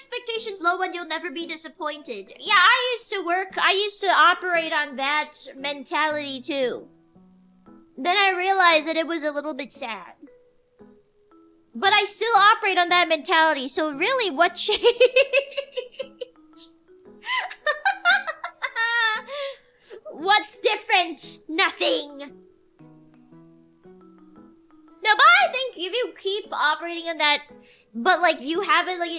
expectations low and you'll never be disappointed. Yeah, I used to operate on that mentality too. Then I realized that it was a little bit sad. But I still operate on that mentality, so really what changed? What's different? Nothing. No, but I think if you keep operating on that, but like you have it, like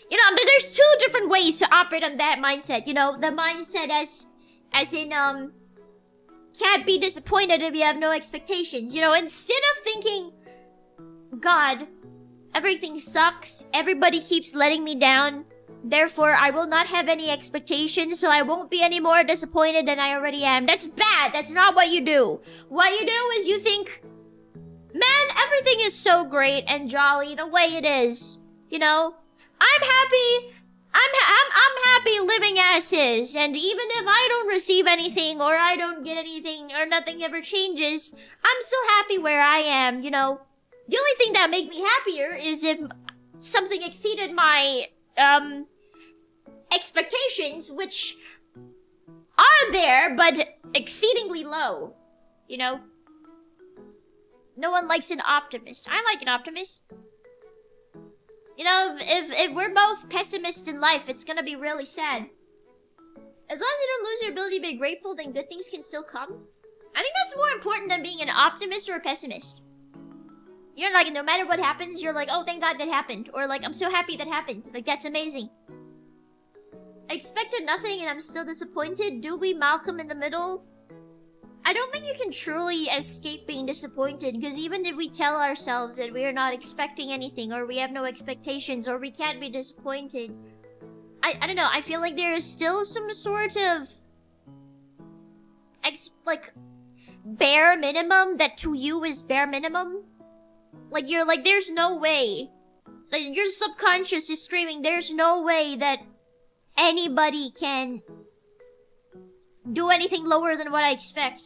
there's two different ways to operate on that mindset. You know, the mindset as in can't be disappointed if you have no expectations. You know, instead of thinking, God, everything sucks, everybody keeps letting me down, therefore I will not have any expectations, so I won't be any more disappointed than I already am. That's bad. That's not what you do. What you do is you think, man, everything is so great and jolly the way it is. You know, I'm happy. I'm happy living as is, and even if I don't receive anything or I don't get anything or nothing ever changes, I'm still happy where I am. You know, the only thing that make me happier is if something exceeded my expectations, which are there but exceedingly low. You know. No one likes an optimist. I like an optimist. You know, if we're both pessimists in life, it's gonna be really sad. As long as you don't lose your ability to be grateful, then good things can still come. I think that's more important than being an optimist or a pessimist. You know, like, no matter what happens, you're like, oh, thank God that happened. Or like, I'm so happy that happened. Like, that's amazing. I expected nothing and I'm still disappointed. Do we Malcolm in the middle? I don't think you can truly escape being disappointed, because even if we tell ourselves that we are not expecting anything, or we have no expectations, or we can't be disappointed, I don't know, I feel like there is still some sort of like bare minimum that to you is bare minimum. Like, you're like, there's no way. Like, your subconscious is screaming, there's no way that anybody can do anything lower than what I expect.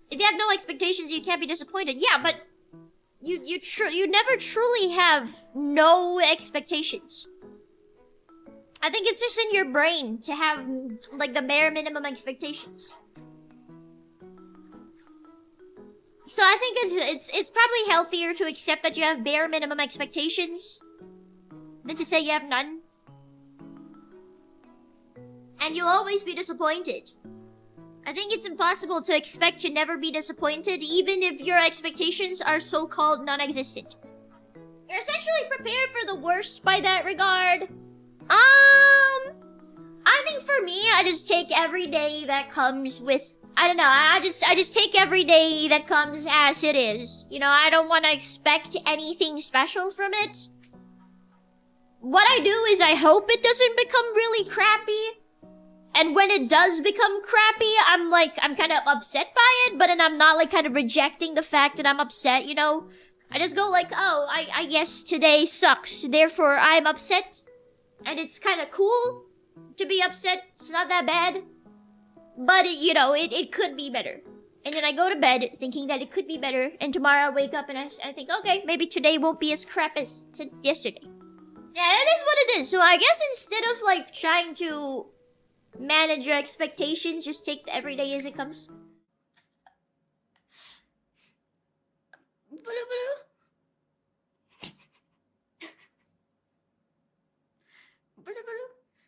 If you have no expectations, you can't be disappointed. Yeah, but you never truly have no expectations. I think it's just in your brain to have like the bare minimum expectations. So I think it's probably healthier to accept that you have bare minimum expectations than to say you have none. And you'll always be disappointed. I think it's impossible to expect to never be disappointed, even if your expectations are so-called non-existent. You're essentially prepared for the worst by that regard. I think for me, I just take every day that comes with, I don't know, I just take every day that comes as it is. You know, I don't want to expect anything special from it. What I do is I hope it doesn't become really crappy. And when it does become crappy, I'm kind of upset by it, but then I'm not like kind of rejecting the fact that I'm upset, you know? I just go like, oh, I guess today sucks, therefore I'm upset. And it's kind of cool to be upset, it's not that bad. But, it could be better. And then I go to bed thinking that it could be better, and tomorrow I wake up and I think, okay, maybe today won't be as crap as yesterday. Yeah, that is what it is. So I guess instead of like trying to manage your expectations, just take the everyday as it comes.